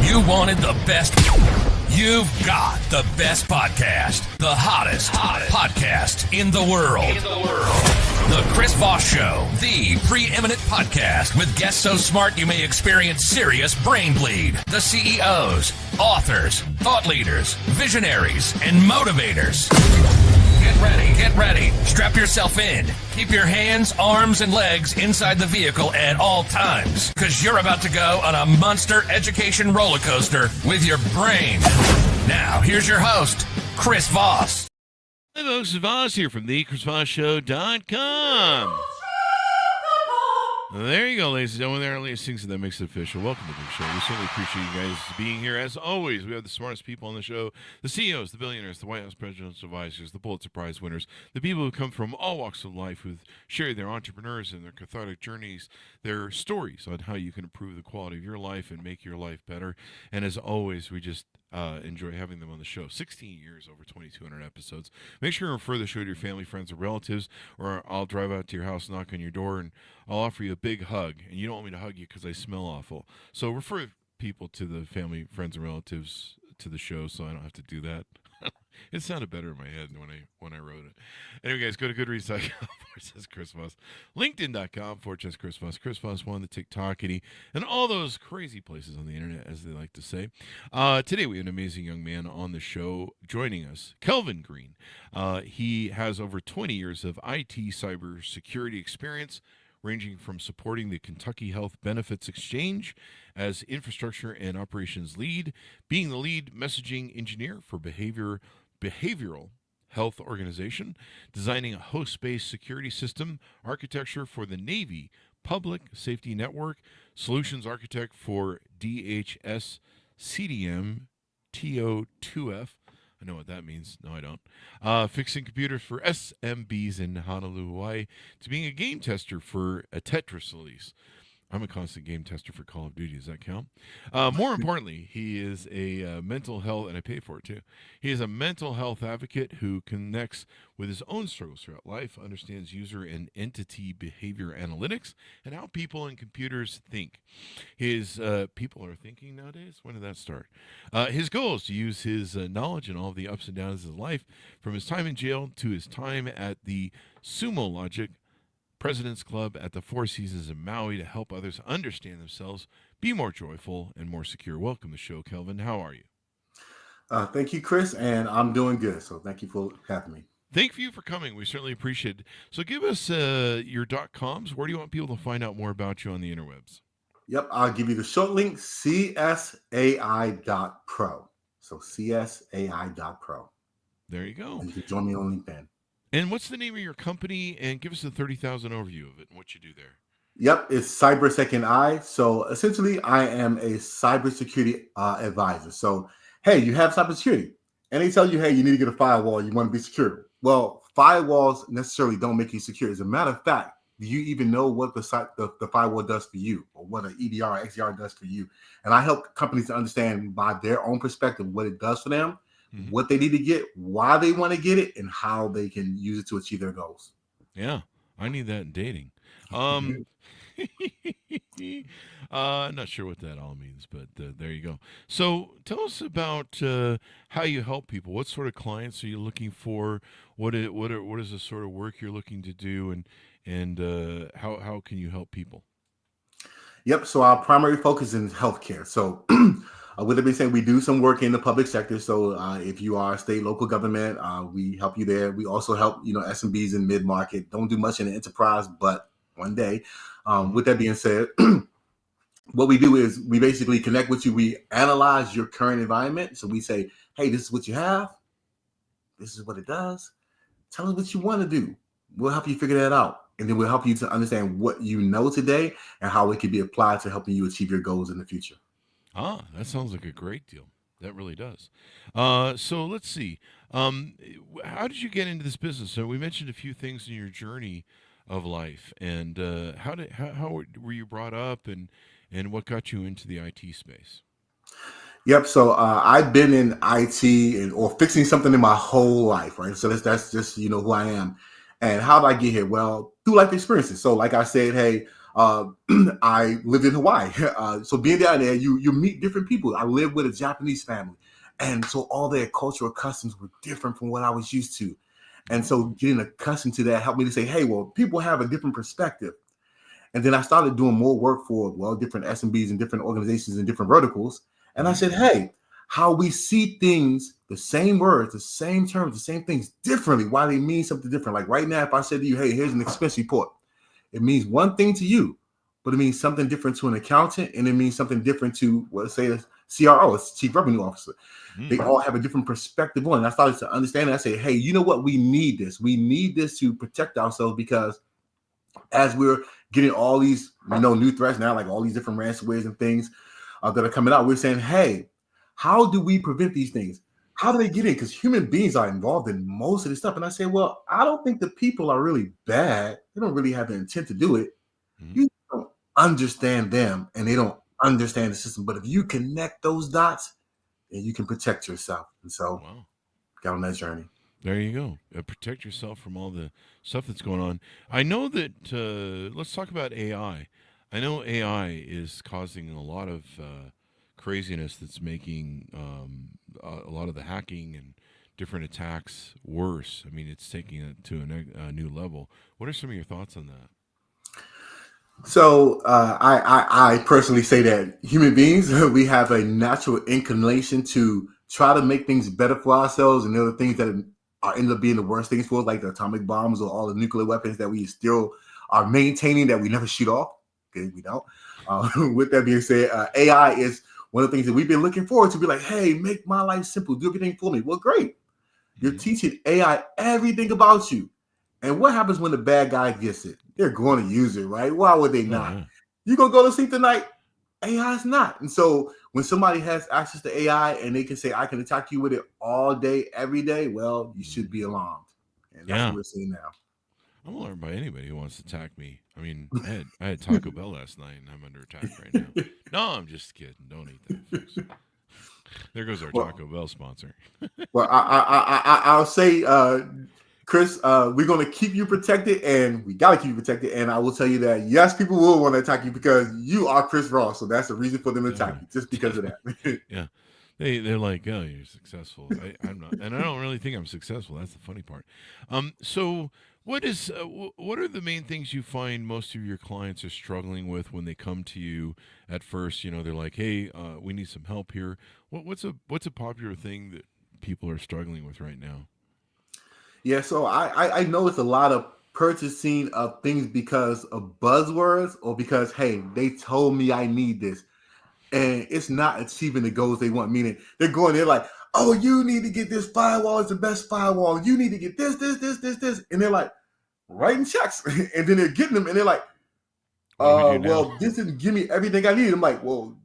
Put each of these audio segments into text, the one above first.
You wanted the best. You've got the best podcast. The hottest podcast in the world. The Chris Voss Show, the preeminent podcast with guests so smart you may experience serious brain bleed. The CEOs, authors, thought leaders, visionaries, and motivators. Get ready. Strap yourself in. Keep your hands, arms, and legs inside the vehicle at all times, because you're about to go on a monster education roller coaster with your brain. Now, here's your host, Chris Voss. Hi, folks. Voss here from thechrisvossshow.com. There you go, ladies and gentlemen. There are latest things that makes it official. Welcome to the show. We certainly appreciate you guys being here. As always, we have the smartest people on the show, the CEOs, the billionaires, the White House presidential advisors, the Pulitzer Prize winners, the people who come from all walks of life, who share their entrepreneurs and their cathartic journeys, their stories on how you can improve the quality of your life and make your life better. And as always, we just enjoy having them on the show. 16 years, over 2,200 episodes. Make sure to refer the show to your family, friends, or relatives, or I'll drive out to your house, knock on your door, and I'll offer you a big hug. And you don't want me to hug you because I smell awful. So refer people to the family, friends, and relatives to the show so I don't have to do that. It sounded better in my head when I wrote it. Anyway, guys, go to goodreads.com/Chris Voss, LinkedIn.com/Chris Voss, Chris Voss 1, the TikTokity, and all those crazy places on the internet, as they like to say. Today we have an amazing young man on the show joining us, Kelvin Green. He has over 20 years of IT cybersecurity experience, ranging from supporting the Kentucky Health Benefits Exchange as infrastructure and operations lead, being the lead messaging engineer for behavioral health organization, designing a host-based security system architecture for the Navy Public Safety Network, solutions architect for DHS CDM TO2F. I know what that means. No, I don't. Fixing computers for SMBs in Honolulu, Hawaii, to being a game tester for a Tetris release. I'm a constant game tester for Call of Duty. Does that count? More importantly, he is a mental health, and I pay for it too. He is a mental health advocate who connects with his own struggles throughout life, understands user and entity behavior analytics, and how people and computers think. His people are thinking nowadays? When did that start? His goal is to use his knowledge and all of the ups and downs of his life, from his time in jail to his time at the Sumo Logic President's Club at the Four Seasons in Maui, to help others understand themselves, be more joyful, and more secure. Welcome to the show, Kelvin. How are you? Thank you, Chris, and I'm doing good. So thank you for having me. Thank you for coming. We certainly appreciate it. So give us your .coms. Where do you want people to find out more about you on the interwebs? Yep, I'll give you the short link, csai.pro. So csai.pro. There you go. And you can join me on LinkedIn. And what's the name of your company? And give us a 30,000 overview of it and what you do there. Yep, it's CyberSecond Eye. So essentially, I am a cybersecurity advisor. So, hey, you have cybersecurity, and they tell you, hey, you need to get a firewall. You want to be secure. Well, firewalls necessarily don't make you secure. As a matter of fact, do you even know what the firewall does for you, or what an EDR or XDR does for you? And I help companies to understand by their own perspective what it does for them, what they need to get, why they want to get it, and how they can use it to achieve their goals. Yeah, I need that in dating. I'm not sure what that all means, but there you go. So tell us about how you help people. What sort of clients are you looking for? What is the sort of work you're looking to do, and how can you help people? Yep. So our primary focus is healthcare. So with that being said, we do some work in the public sector. So if you are a state, local government, we help you there. We also help, SMBs in mid-market. Don't do much in the enterprise, but one day. With that being said, what we do is we basically connect with you. We analyze your current environment. So we say, hey, this is what you have. This is what it does. Tell us what you want to do. We'll help you figure that out. And then we'll help you to understand what you know today and how it can be applied to helping you achieve your goals in the future. Ah, that sounds like a great deal. That really does. So let's see. How did you get into this business? So we mentioned a few things in your journey of life, and how were you brought up, and what got you into the IT space? Yep. So I've been in IT or fixing something in my whole life, right? So that's just who I am. And how did I get here? Well, through life experiences. So like I said, hey, I lived in Hawaii. So being down there, you meet different people. I lived with a Japanese family. And so all their cultural customs were different from what I was used to. And so getting accustomed to that helped me to say, hey, well, people have a different perspective. And then I started doing more work for, well, different SMBs and different organizations and different verticals. And I said, hey, how we see things, the same words, the same terms, the same things differently, why they mean something different. Like right now, if I said to you, hey, here's an expense report, it means one thing to you, but it means something different to an accountant, and it means something different to, well, let's say a CRO, a chief revenue officer. They all have a different perspective on it. And I started to understand it. I said, hey, you know what? We need this. We need this to protect ourselves, because as we're getting all these, new threats now, like all these different ransomwares and things that are coming out, we're saying, hey, how do we prevent these things? How do they get in? Because human beings are involved in most of this stuff. And I say, well, I don't think the people are really bad. They don't really have the intent to do it. You don't understand them, and they don't understand the system. But if you connect those dots, then you can protect yourself. And so got on that journey. There you go. Protect yourself from all the stuff that's going on. I know that, let's talk about AI. I know AI is causing a lot of craziness that's making a lot of the hacking and different attacks worse. I mean, it's taking it to a new level. What are some of your thoughts on that? So I personally say that human beings, we have a natural inclination to try to make things better for ourselves, and other things that are end up being the worst things for us, like the atomic bombs or all the nuclear weapons that we still are maintaining that we never shoot off. Okay, we don't. With that being said, AI is one of the things that we've been looking forward to. Be like, hey, make my life simple, do everything for me. Well, great. You're teaching AI everything about you. And what happens when the bad guy gets it? They're going to use it, right? Why would they not? You going to go to sleep tonight? AI is not. And so when somebody has access to AI and they can say, I can attack you with it all day, every day, well, you should be alarmed. And that's what we're seeing now. I'm alarmed by anybody who wants to attack me. I mean, I had Taco Bell last night, and I'm under attack right now. No, I'm just kidding. Don't eat that, folks. There goes our Taco Bell sponsor. Well, I'll say, Chris, we're going to keep you protected, and we got to keep you protected. And I will tell you that, yes, people will want to attack you because you are Chris Ross. So that's the reason for them to attack you, just because of that. Yeah. They're like, oh, you're successful. I'm not. And I don't really think I'm successful. That's the funny part. So what are the main things you find most of your clients are struggling with when they come to you at first? They're like, hey, we need some help here. What's a popular thing that people are struggling with right now? Yeah, so I noticed a lot of purchasing of things because of buzzwords, or because, hey, they told me I need this, and it's not achieving the goals they want. Meaning they're going there like, oh, you need to get this firewall. It's the best firewall. You need to get this. And they're like writing checks, and then they're getting them, and they're like, well, this didn't give me everything I need. I'm like, well,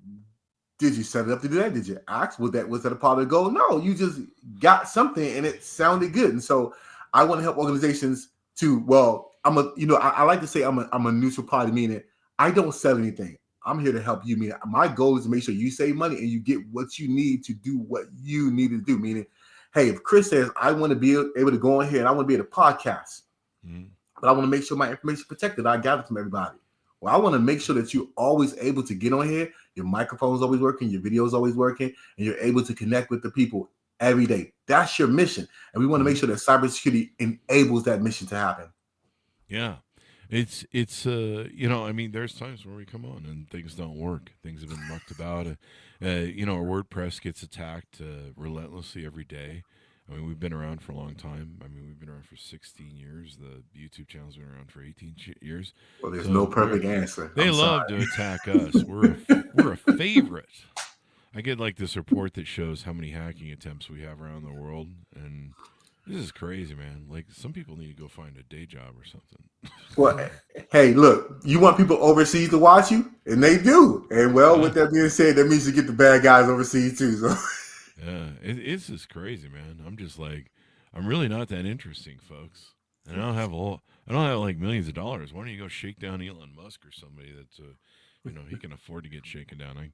did you set it up to do that? Did you ask? Was that a part of the goal? No, you just got something and it sounded good. And so I want to help organizations to, well, I like to say I'm a neutral party, meaning I don't sell anything. I'm here to help you. Meaning my goal is to make sure you save money and you get what you need to do what you need to do. Meaning, hey, if Chris says I want to be able to go on here and I want to be able to podcast, but I want to make sure my information is protected, I gather from everybody. Well, I want to make sure that you're always able to get on here. Your microphone is always working. Your video is always working. And you're able to connect with the people every day. That's your mission. And we want to make sure that cybersecurity enables that mission to happen. Yeah. It's I mean, there's times where we come on and things don't work. Things have been mucked about. Our WordPress gets attacked relentlessly every day. I mean, we've been around for a long time. I mean, we've been around for 16 years. The YouTube channel's been around for 18 years. Well, there's no perfect answer. They love to attack us. We're a favorite. I get like this report that shows how many hacking attempts we have around the world, and this is crazy, man. Like, some people need to go find a day job or something. Well, hey, look, you want people overseas to watch you, and they do. And well, with that being said, that means you get the bad guys overseas too. So. Yeah, it's just crazy, man. I'm just like, I'm really not that interesting, folks. And I don't have like millions of dollars. Why don't you go shake down Elon Musk or somebody that's, he can afford to get shaken down.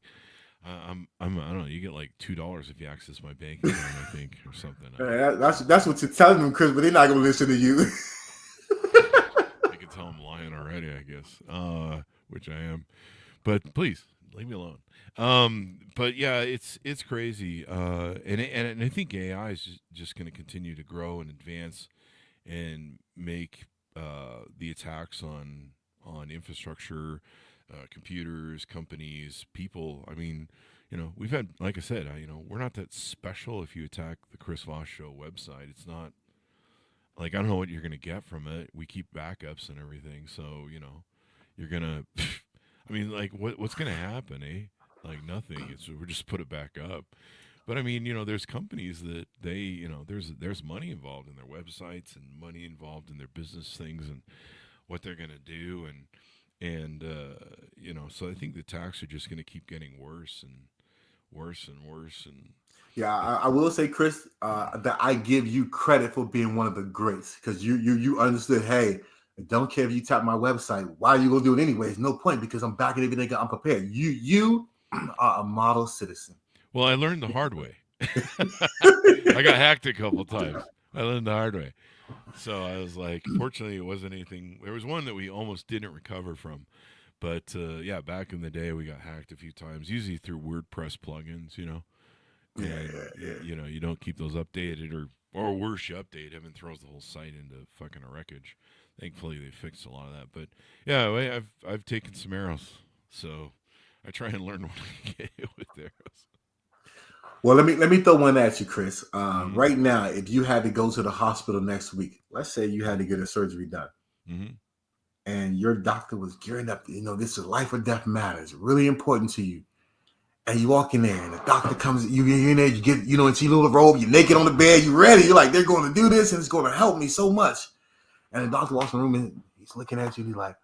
I don't know. You get like $2 if you access my bank account, I think, or something. That's what you're telling them, Chris. But they're not going to listen to you. I can tell I'm lying already, I guess. which I am. But please leave me alone. But yeah, it's crazy. And I think AI is just going to continue to grow and advance and make the attacks on infrastructure, computers, companies, people. I mean, we've had, like I said, we're not that special. If you attack the Chris Voss Show website, it's not like, I don't know what you're going to get from it. We keep backups and everything, so you're gonna. I mean, like, what's going to happen, eh? Like nothing. We're just put it back up. But I mean, there's companies that they, there's money involved in their websites and money involved in their business things and what they're going to do, and so I think the attacks are just going to keep getting worse and worse and worse. And yeah, I will say, Chris, that I give you credit for being one of the greats, because you understood. Hey, I don't care if you tap my website. Why are you gonna do it anyways? No point, because I'm backing everything. I'm prepared. You are a model citizen. Well, I learned the hard way. I got hacked a couple times. I learned the hard way. So I was like, fortunately, it wasn't anything. There was one that we almost didn't recover from. But, yeah, back in the day, we got hacked a few times, usually through WordPress plugins, And, you don't keep those updated, or worse, you update them and throws the whole site into fucking a wreckage. Thankfully, they fixed a lot of that. But, yeah, I've taken some arrows. So I try and learn what I get hit with arrows. Well, let me throw one at you, Chris. Right now, if you had to go to the hospital next week, let's say you had to get a surgery done, and your doctor was gearing up, this is life or death matter. It's really important to you. And you walk in there, and the doctor comes, you get in there, you get, in your little robe, you're naked on the bed, you're ready. You're like, they're going to do this, and it's going to help me so much. And the doctor walks in the room, and he's looking at you, and he's like,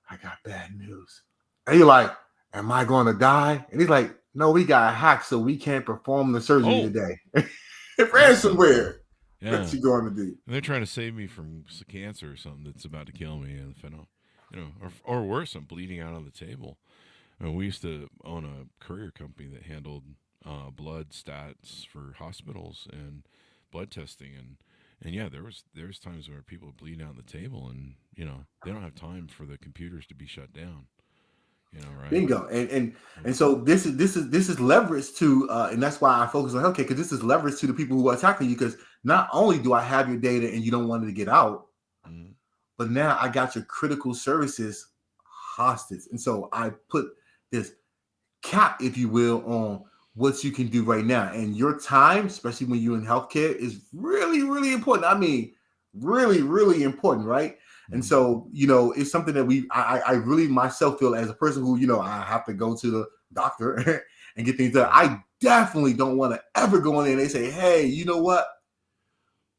I got bad news. And you're like, am I going to die? And he's like, no, we got hacked, so we can't perform the surgery today. Ransomware. Yeah. What's you going to do? And they're trying to save me from cancer or something that's about to kill me. Or worse, I'm bleeding out on the table. We used to own a courier company that handled blood stats for hospitals and blood testing, and yeah, there was times where people would bleed out on the table, and they don't have time for the computers to be shut down. Right? Bingo. And so this is leverage to, and that's why I focus on healthcare, because this is leverage to the people who are attacking you. Because not only do I have your data and you don't want it to get out, but now I got your critical services hostage. And so I put this cap, if you will, on what you can do right now. And your time, especially when you're in healthcare, is really, really important. I mean, really, really important, right? And so, it's something that I really myself feel, as a person who, I have to go to the doctor and get things done. I definitely don't want to ever go in there and they say, hey, you know what?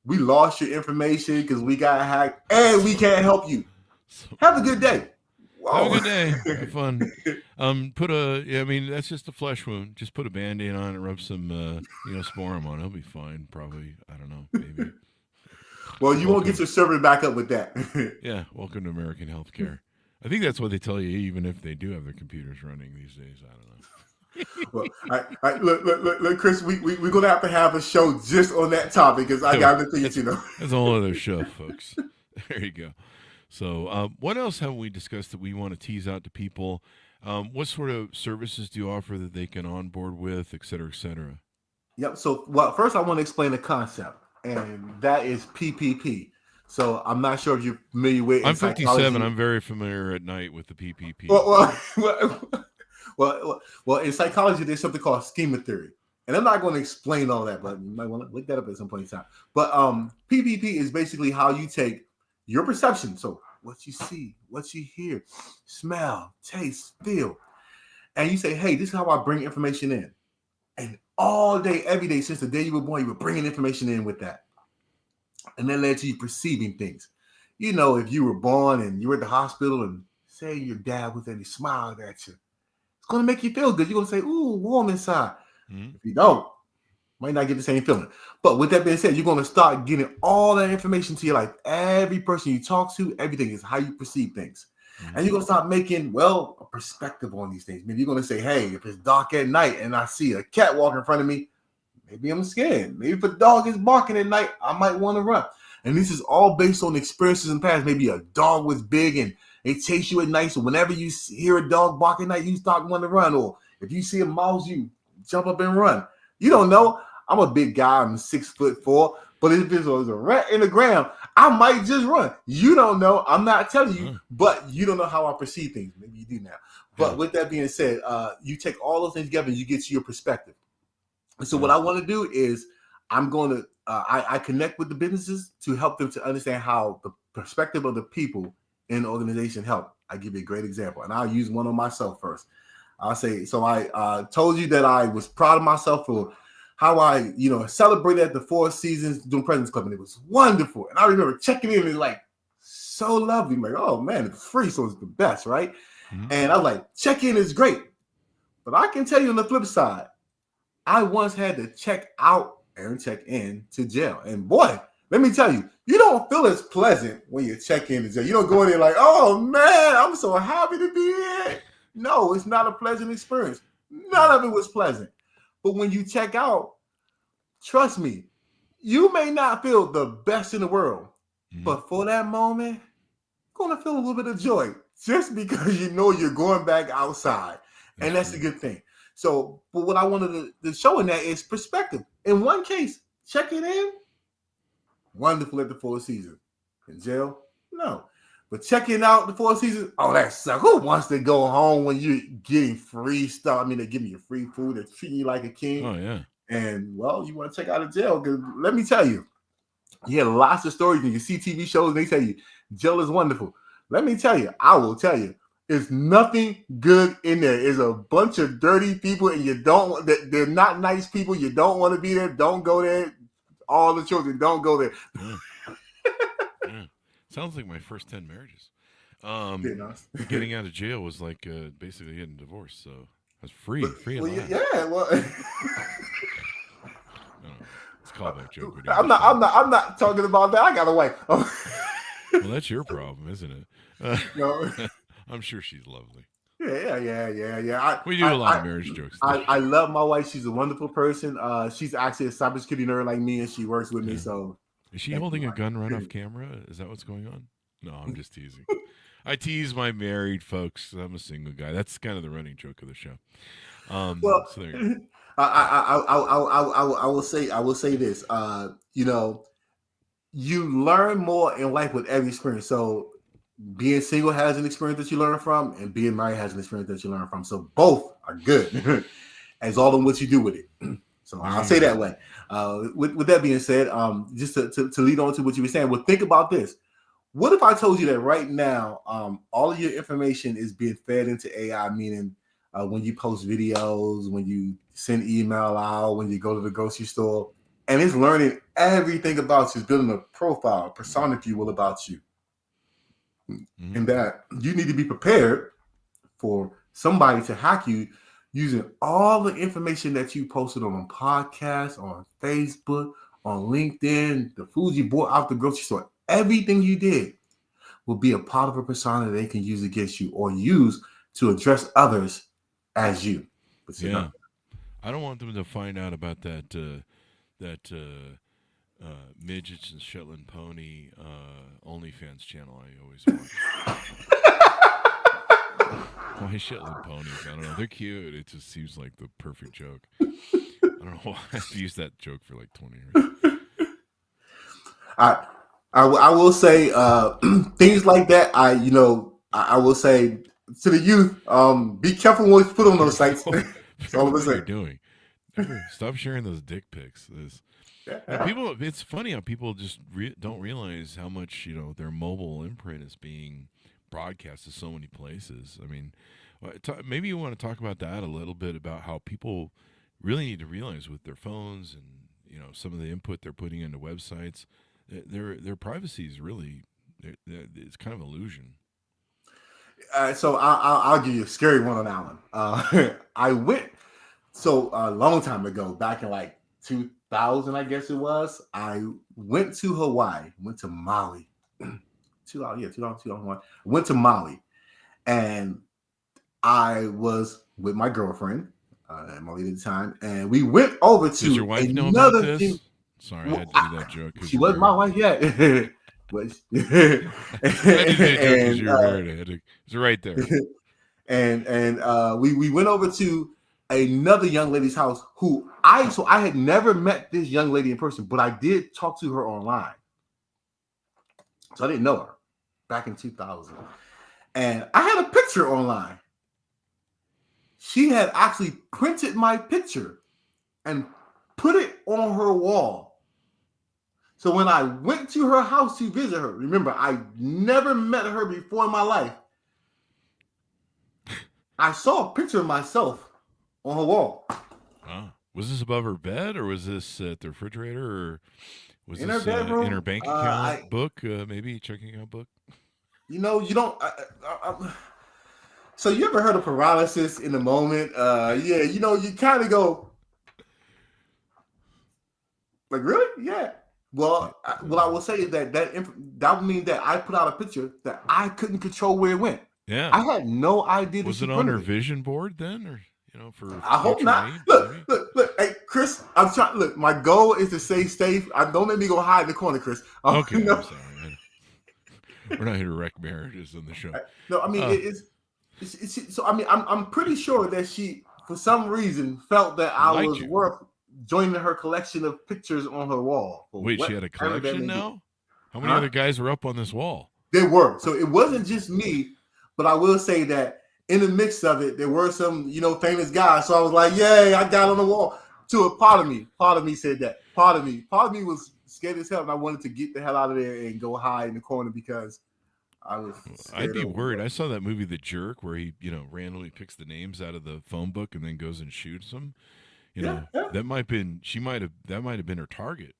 We lost your information because we got hacked and we can't help you. Have a good day. Whoa. Have a good day. Have fun. That's just a flesh wound. Just put a Band-Aid on it, rub some, Sporum on it. It'll be fine. Probably. I don't know. Maybe. Well, you won't get your server back up with that. Yeah, welcome to American healthcare. I think that's what they tell you, even if they do have their computers running these days. I don't know. Well, all right, look, Chris, we're going to have a show just on that topic, because I got to think, That's a whole other show, folks. There you go. So what else have we discussed that we want to tease out to people? What sort of services do you offer that they can onboard with, et cetera, et cetera? Yep. So, first I want to explain the concept, and that is PPP. So I'm not sure if you're familiar with. I'm 57. I'm very familiar at night with the PPP. Well, in psychology, there's something called schema theory, and I'm not going to explain all that, but you might want to look that up at some point in time. But PPP is basically how you take your perception, so what you see, what you hear, smell, taste, feel, and you say, hey, this is how I bring information in. And all day, every day, since the day you were born, you were bringing information in with that. And that led to you perceiving things. If you were born and you were at the hospital and say your dad was there and he smiled at you, it's going to make you feel good. You're going to say, ooh, warm inside. If you don't, might not get the same feeling. But with that being said, you're going to start getting all that information to your life. Every person you talk to, everything is how you perceive things. And you're going to start making, a perspective on these things. Maybe you're going to say, hey, if it's dark at night and I see a cat walk in front of me, maybe I'm scared. Maybe if a dog is barking at night, I might want to run. And this is all based on experiences in the past. Maybe a dog was big and They chase you at night. So whenever you hear a dog bark at night, you start wanting to run. Or if you see a mouse, you jump up and run. You don't know. I'm a big guy. I'm 6'4". But if there's a rat in the ground, I might just run. You don't know. I'm not telling you, but you don't know how I perceive things. Maybe you do now. But with that being said, you take all those things together and you get to your perspective. And so what I want to do is I'm going to I connect with the businesses to help them to understand how the perspective of the people in the organization help. I give you a great example, and I'll use one on myself first. I'll say, so I told you that I was proud of myself for how I, celebrated the 4 seasons doing President's Club, and it was wonderful. And I remember checking in, and it's like so lovely. I'm like, oh man, it's free, so it's the best, right? Mm-hmm. And I was like, check-in is great. But I can tell you on the flip side, I once had to check out and check in to jail. And boy, let me tell you, you don't feel as pleasant when you check in to jail. You don't go in there like, oh man, I'm so happy to be here. No, it's not a pleasant experience. None of it was pleasant. But when you check out, trust me, you may not feel the best in the world, but for that moment, you're going to feel a little bit of joy just because you know you're going back outside. And that's a good thing. So, but what I wanted to show in that is perspective. In one case, checking in, wonderful at the 4 seasons. In jail, no. But checking out the 4 seasons, oh, that sucks. Who wants to go home when you're getting free stuff? I mean, they're giving you free food. They're treating you like a king. Oh, yeah. And, well, you want to check out of jail because let me tell you, you hear lots of stories and you see TV shows and they tell you jail is wonderful. Let me tell you, I will tell you, it's nothing good in there. It's a bunch of dirty people and they're not nice people. You don't want to be there. Don't go there. All the children, don't go there. Yeah. Sounds like my first 10 marriages. Getting out of jail was like basically getting divorced. So I was free and alive. Yeah, well, it's a callback joke. I'm not talking about that. I got a wife. Well, that's your problem, isn't it? No. I'm sure she's lovely. Yeah. We do a lot of marriage jokes. I love my wife. She's a wonderful person. She's actually a cybersecurity nerd like me, and she works with me. So, is she holding a gun right off camera? Is that what's going on? No, I'm just teasing. I tease my married folks. I'm a single guy. That's kind of the running joke of the show. Well, so there you go. I will say this. You learn more in life with every experience. So being single has an experience that you learn from, and being married has an experience that you learn from. So both are good, as all in what you do with it. So I'll say that way. With that being said, just to lead on to what you were saying, well, think about this. What if I told you that right now, all of your information is being fed into AI, meaning when you post videos, when you send email out, when you go to the grocery store, and it's learning everything about you, it's building a profile, a persona, if you will, about you. Mm-hmm. And that you need to be prepared for somebody to hack you using all the information that you posted on podcasts, on Facebook, on LinkedIn, the food you bought out the grocery store. Everything you did will be a part of a persona they can use against you or use to address others as you. But yeah, I don't want them to find out about that midgets and Shetland pony OnlyFans channel I always watch. Why Shetland ponies? I don't know. They're cute. It just seems like the perfect joke. I don't know why I've used that joke for like 20 years. I will say things like that. I will say to the youth, be careful what you put on those sites. What are you doing? Stop sharing those dick pics. People, it's funny how people just don't realize how much their mobile imprint is being broadcast to so many places. I mean, maybe you want to talk about that a little bit, about how people really need to realize with their phones and some of the input they're putting into websites, their privacy is really it's kind of illusion. So I'll give you a scary one on that one. I went a long time ago, back in like 2000, I guess it was. I went to Hawaii, went to Maui. 2001. Went to Maui, and I was with my girlfriend, my lady at the time, and we went over to Does your wife know about this? Sorry, I had to do that joke. She wasn't my wife yet. Which, I didn't pay attention to your hair. It's right there. And we went over to another young lady's house who I had never met this young lady in person, but I did talk to her online. So I didn't know her back in 2000. And I had a picture online. She had actually printed my picture and put it on her wall. So when I went to her house to visit her, remember, I never met her before in my life. I saw a picture of myself on her wall. Wow. Was this above her bed, or was this at the refrigerator, or was in this her bedroom, in her bank account book, maybe checking account book? You don't. So you ever heard of paralysis in the moment? Yeah, you kind of go, like, really? Yeah. Well, what I will say is that would mean that I put out a picture that I couldn't control where it went. Yeah. I had no idea. Was it on her vision board then, or for? I hope not. Look. Hey, Chris, I'm trying. Look, my goal is to stay safe. Don't let me go hide in the corner, Chris. Okay, no. I'm sorry. We're not here to wreck marriages on the show. No, I mean it's so. I mean, I'm pretty sure that she, for some reason, felt that I was worth joining her collection of pictures on her wall. Wait, she had a collection now? How many other guys were up on this wall? There were. So it wasn't just me, but I will say that in the mix of it, there were some, famous guys. So I was like, yay, I got on the wall. To a part of me said that. Part of me was scared as hell, and I wanted to get the hell out of there and go hide in the corner because I was I'd be worried. I saw that movie The Jerk where he, randomly picks the names out of the phone book and then goes and shoots them. That might have been her target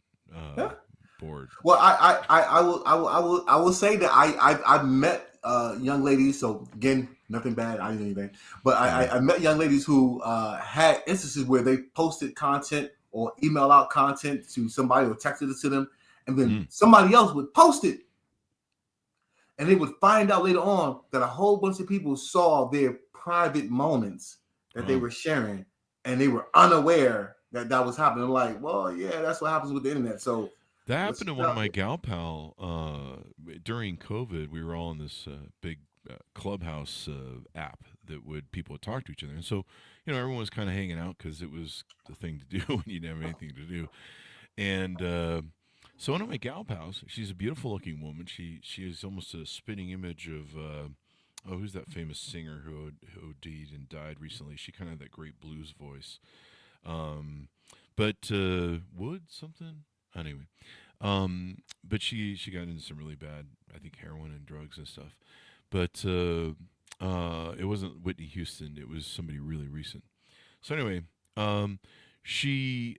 board. Well, I will say that I've met young ladies. So again, nothing bad. I didn't do anything, but I met young ladies who had instances where they posted content or email out content to somebody or texted it to them, and then somebody else would post it, and they would find out later on that a whole bunch of people saw their private moments that they were sharing, and they were unaware that was happening. I'm like, well, yeah, that's what happens with the internet. So that happened to one of my gal pal during COVID. We were all in this big Clubhouse app that people would talk to each other, and so everyone was kind of hanging out because it was the thing to do when you didn't have anything to do. And so one of my gal pals, she's a beautiful looking woman. She is almost a spitting image of who's that famous singer who OD'd and died recently? She kind of had that great blues voice. But Wood something anyway. But she got into some really bad, I think, heroin and drugs and stuff. But it wasn't Whitney Houston. It was somebody really recent. So anyway, she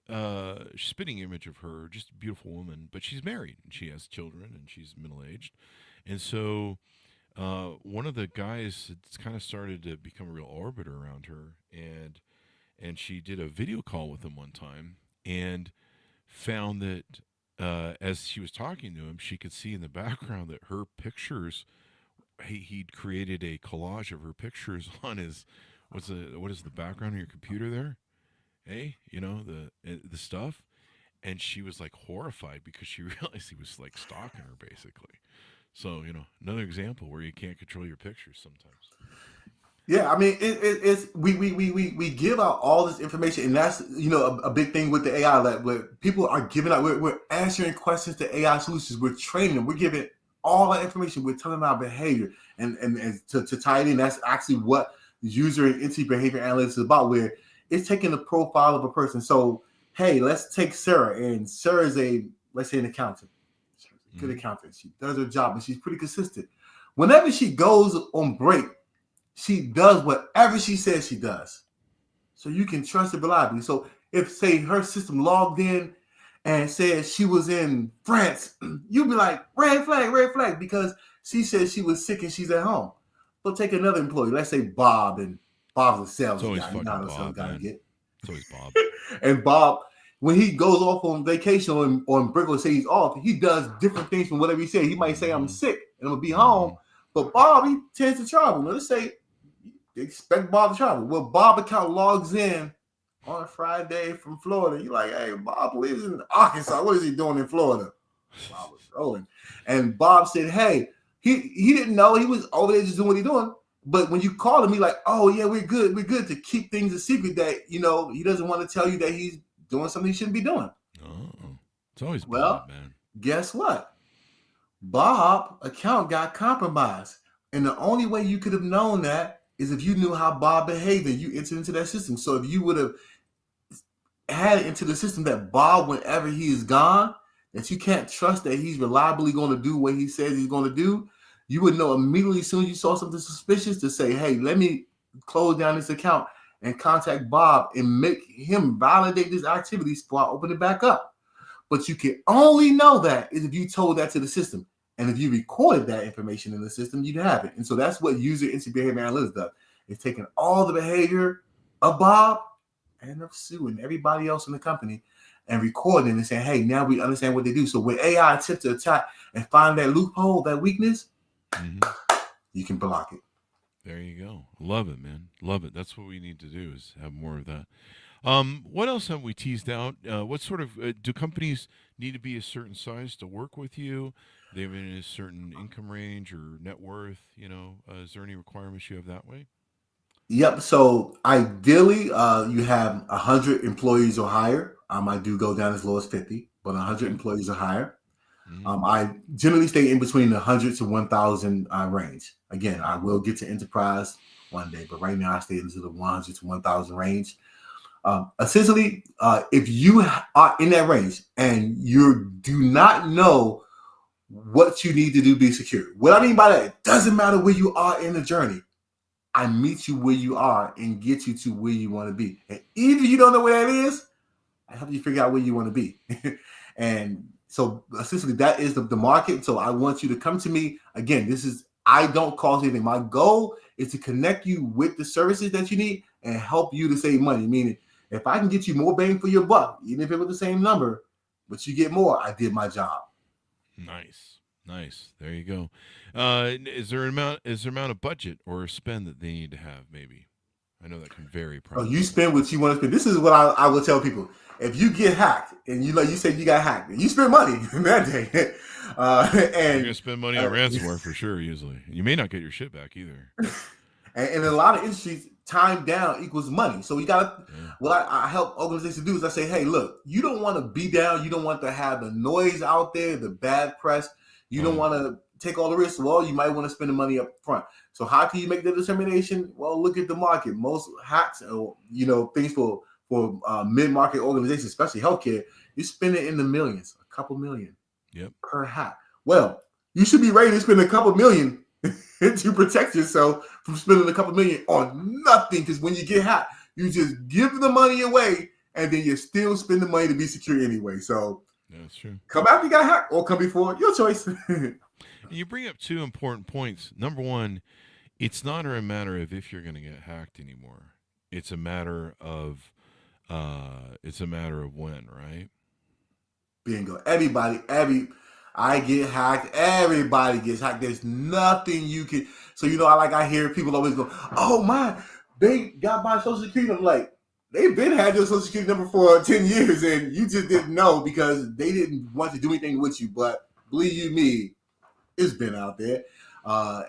spitting image of her, just a beautiful woman, but she's married and she has children and she's middle-aged. And so one of the guys kind of started to become a real orbiter around her, and she did a video call with him one time and found that as she was talking to him, she could see in the background that her pictures, he'd created a collage of her pictures on his, what is the background of your computer there? Hey, the stuff. And she was like horrified because she realized he was like stalking her basically. So, another example where you can't control your pictures sometimes. Yeah, I mean, it's we give out all this information, and that's a big thing with the AI lab where people are giving out. We're answering questions to AI solutions. We're training them. We're giving all that information. We're telling them our behavior, and to tie it in, that's actually what user and entity behavior analytics is about. Where it's taking the profile of a person. So, hey, let's take Sarah, and Sarah is let's say an accountant. She's a good accountant. She does her job, and she's pretty consistent. Whenever she goes on break, she does whatever she says she does. So you can trust it reliably. So if, say, her system logged in and said she was in France, you'll be like, red flag, because she said she was sick and she's at home. But take another employee, let's say Bob, and Bob's a sales guy. It's always Bob. And Bob, when he goes off on vacation on break or say he's off, he does different things from whatever he said. He might say, I'm sick and I'm going to be home. But Bob, he tends to travel. Let's say expect Bob to travel. Well, Bob account logs in on a Friday from Florida. You're like, hey, Bob lives in Arkansas. What is he doing in Florida? Bob was rolling. And Bob said, hey, he didn't know. He was over there just doing what he's doing. But when you called him, he like, oh, yeah, we're good. We're good to keep things a secret that, he doesn't want to tell you that he's doing something he shouldn't be doing. Oh, it's always Well, Bob, man. guess what? Bob account got compromised. And the only way you could have known that is if you knew how Bob behaved and you entered into that system. So if you would have had it into the system that Bob, whenever he is gone, that you can't trust that he's reliably going to do what he says he's going to do, you would know immediately as soon as you saw something suspicious to say, hey, let me close down this account and contact Bob and make him validate this activity before I open it back up. But you can only know that is if you told that to the system. And if you recorded that information in the system, you'd have it. And so that's what user instant behavior analytics does. It's taking all the behavior of Bob and of Sue and everybody else in the company and recording and saying, hey, now we understand what they do. So when AI attempts to attack and find that loophole, that weakness, you can block it. There you go. Love it, man. Love it. That's what we need to do is have more of that. What else have we teased out? What sort of do companies need to be a certain size to work with you? They have in a certain income range or net worth. Is there any requirements you have that way? Yep. So ideally, you have 100 employees or higher. I do go down as low as 50, but 100 employees or higher. I generally stay in between the 100 to 1,000 range. Again, I will get to enterprise one day, but right now I stay into the 100 to 1,000 range. Essentially, if you are in that range and you do not know what you need to do to be secure, what I mean by that, it doesn't matter where you are in the journey. I meet you where you are and get you to where you want to be. And even if you don't know where that is, I help you figure out where you want to be. And so essentially that is the market. So I want you to come to me. Again, I don't cost anything. My goal is to connect you with the services that you need and help you to save money. Meaning, if I can get you more bang for your buck, even if it was the same number, but you get more, I did my job. Nice. There you go. Is there an amount of budget or spend that they need to have? Maybe. I know that can vary. Probably. You spend what you want to spend. This is what I will tell people. If you get hacked and you said you got hacked, and you spend money that day, and you're gonna spend money on ransomware for sure. Usually, you may not get your shit back either. And in a lot of industries, time down equals money. So you gotta. Yeah. What I help organizations do is I say, hey, look, you don't want to be down. You don't want to have the noise out there, the bad press. You don't want to take all the risks. Well, you might want to spend the money up front. So how can you make the determination? Well, look at the market. Most hacks, things for mid-market organizations, especially healthcare, you spend it in the millions, a couple million per hack. Well, you should be ready to spend a couple million to protect yourself from spending a couple million on nothing. Because when you get hacked, you just give the money away and then you still spend the money to be secure anyway. So that's true. Come after you got hacked or come before, your choice. You bring up two important points. Number one, it's not a matter of if you're going to get hacked anymore. It's a matter of when, right? Bingo. I get hacked. Everybody gets hacked. There's nothing you can. So I hear people always go, "Oh my, they got my Social Security." I'm like, they've been had your Social Security number for 10 years, and you just didn't know because they didn't want to do anything with you. But believe you me, it's been out there,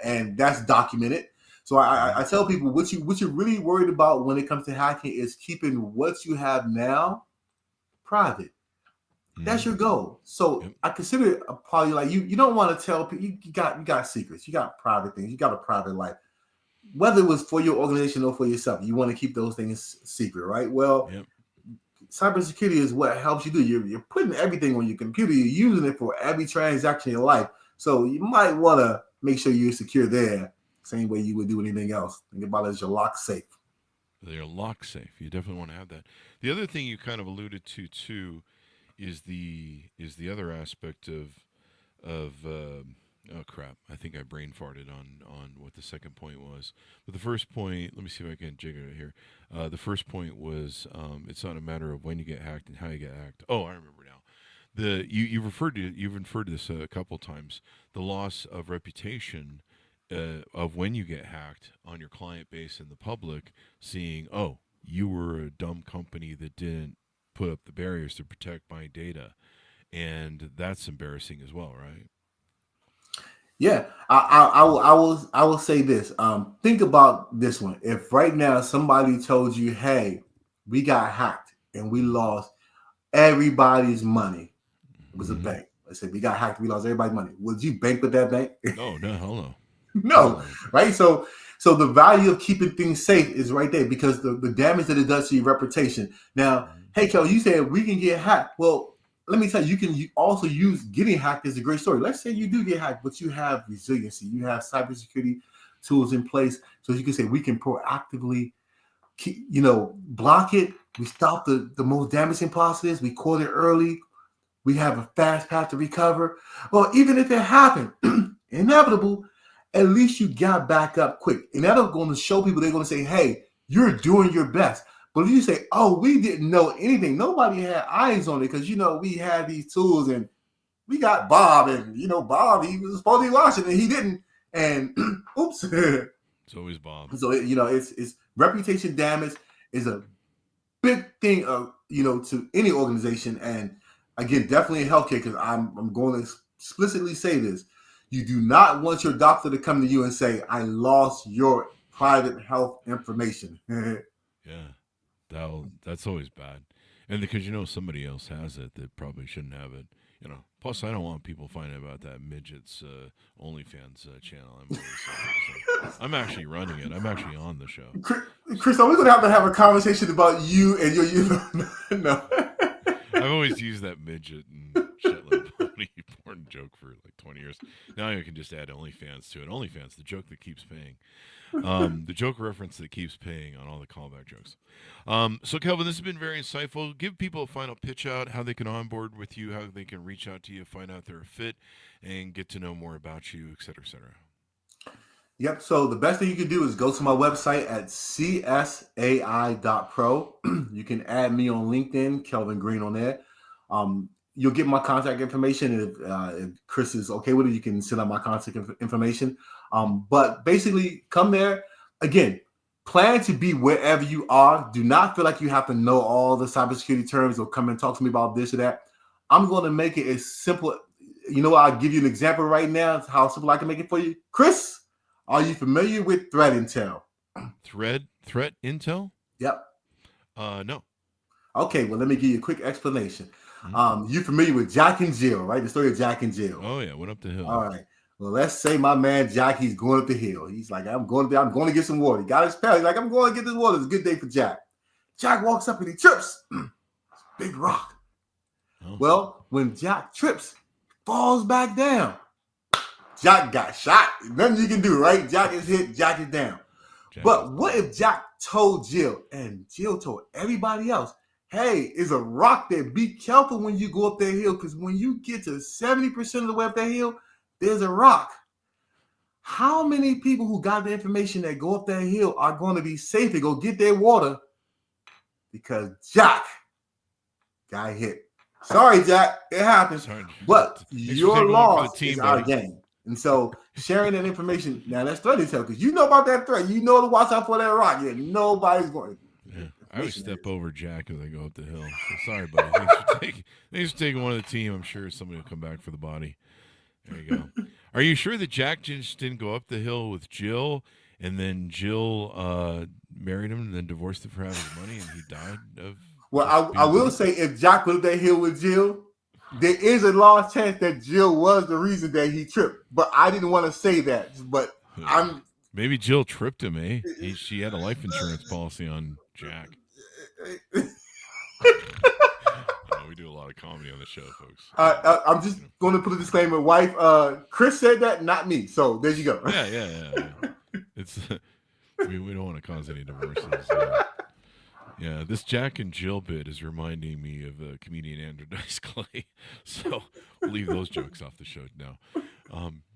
and that's documented. So I tell people what you're really worried about when it comes to hacking is keeping what you have now private. That's your goal. So I consider it probably like you don't want to tell people you got secrets, you got private things, you got a private life. Whether it was for your organization or for yourself, you want to keep those things secret, right? Well, cybersecurity is what helps you do. You're putting everything on your computer. You're using it for every transaction in your life. So you might want to make sure you're secure there, same way you would do anything else. Think about it as your lock safe. They're lock safe. You definitely want to have that. The other thing you kind of alluded to too is the other aspect of oh crap! I think I brain farted on what the second point was. But the first point, let me see if I can jiggle it here. The first point was it's not a matter of when you get hacked and how you get hacked. Oh, I remember now. You've referred to this a couple times. The loss of reputation of when you get hacked on your client base and the public, seeing you were a dumb company that didn't put up the barriers to protect my data. and that's embarrassing as well, right? Yeah, I will say this. Think about this one. If right now somebody told you, "Hey, we got hacked and we lost everybody's money," it was a bank. I said we got hacked, we lost everybody's money. Would you bank with that bank? No, no, hell no. No, right? So the value of keeping things safe is right there because the damage that it does to your reputation. Now, hey, Kel, you said we can get hacked. Well, let me tell you, you can also use getting hacked as a great story. Let's say you do get hacked, but you have resiliency, you have cybersecurity tools in place, so you can say we can proactively, block it. We stop the most damaging process. We caught it early. We have a fast path to recover. Well, even if it happened, inevitable, at least you got back up quick. And that's going to show people, they're going to say, hey, you're doing your best. But if you say, oh, we didn't know anything, nobody had eyes on it because, we had these tools and we got Bob and, Bob, he was supposed to be watching and he didn't. And oops. It's always Bob. So, it's reputation damage is a big thing, to any organization. And again, definitely in healthcare, because I'm going to explicitly say this. You do not want your doctor to come to you and say, I lost your private health information. Yeah, that's always bad. And because somebody else has it that probably shouldn't have it. Plus, I don't want people finding about that midget's OnlyFans channel. I'm really sorry. I'm actually running it. I'm actually on the show. Chris, are we going to have a conversation about you and your No. I've always used that midget and shitload pony porn joke for like 20 years. Now I can just add OnlyFans to it. OnlyFans, the joke that keeps paying. The joke reference that keeps paying on all the callback jokes. So, Kelvin, this has been very insightful. Give people a final pitch out, how they can onboard with you, how they can reach out to you, find out they're a fit, and get to know more about you, et cetera, et cetera. Yep. So the best thing you can do is go to my website at csai.pro. You can add me on LinkedIn, Kelvin Green on there. You'll get my contact information. If Chris is okay with it, you can send out my contact information. But basically, come there. Again, plan to be wherever you are. Do not feel like you have to know all the cybersecurity terms or come and talk to me about this or that. I'm going to make it as simple. I'll give you an example right now, how simple I can make it for you. Chris, are you familiar with threat intel? Threat intel? Yep. No. Okay, well, let me give you a quick explanation. You're familiar with Jack and Jill, right? The story of Jack and Jill. Oh, yeah, went up the hill. All right. Well, let's say my man Jack, he's going up the hill. He's like, I'm going to get some water. He got his pail. He's like, I'm going to get this water. It's a good day for Jack. Jack walks up and he trips. Big rock. Oh. Well, when Jack trips, falls back down. Jack got shot. Nothing you can do, right? Jack is hit. Jack is down. But what if Jack told Jill and Jill told everybody else, hey, it's a rock there. Be careful when you go up that hill because when you get to 70% of the way up that hill, there's a rock. How many people who got the information that go up that hill are going to be safe to go get their water because Jack got hit? Sorry, Jack. It happens. But your loss is our gain. And so sharing that information, now that's threat intel because you know about that threat. You know to watch out for that rock. Yeah, nobody's going. Yeah, I always step over Jack as I go up the hill. So sorry, buddy. Thanks for taking one of the team. I'm sure somebody will come back for the body. There you go. Are you sure that Jack just didn't go up the hill with Jill and then Jill married him and then divorced him for having money and he died of? Well, I will say if Jack went up that hill with Jill, there is a large chance that Jill was the reason that he tripped. But I didn't want to say that. But maybe Jill tripped him, eh? She had a life insurance policy on Jack. We do a lot of comedy on the show, folks. I'm just going to put a disclaimer. Wife, Chris said that, not me. So there you go. Yeah. It's we don't want to cause any divorces. Yeah, this Jack and Jill bit is reminding me of comedian Andrew Dice Clay. So we'll leave those jokes off the show now.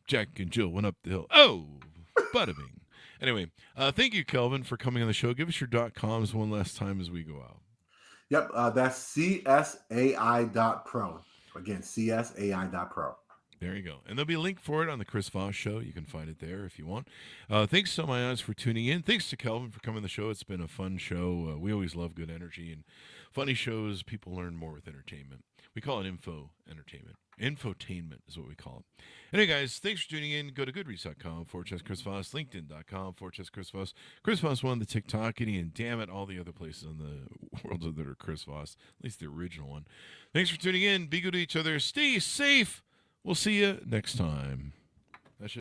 Jack and Jill went up the hill. Oh, bada bing. Anyway, thank you, Kelvin, for coming on the show. Give us your .coms one last time as we go out. Yep, that's csai.pro. Again, csai.pro. There you go. And there'll be a link for it on the Chris Voss Show. You can find it there if you want. Thanks so much for tuning in. Thanks to Kelvin for coming on the show. It's been a fun show. We always love good energy and funny shows. People learn more with entertainment. We call it info entertainment. Infotainment is what we call it. Anyway, guys, thanks for tuning in. Go to goodreads.com/Chris Voss, LinkedIn.com/Chris Voss. Chris Voss won the TikTokity, and damn it, all the other places in the world that are Chris Voss, at least the original one. Thanks for tuning in. Be good to each other. Stay safe. We'll see you next time.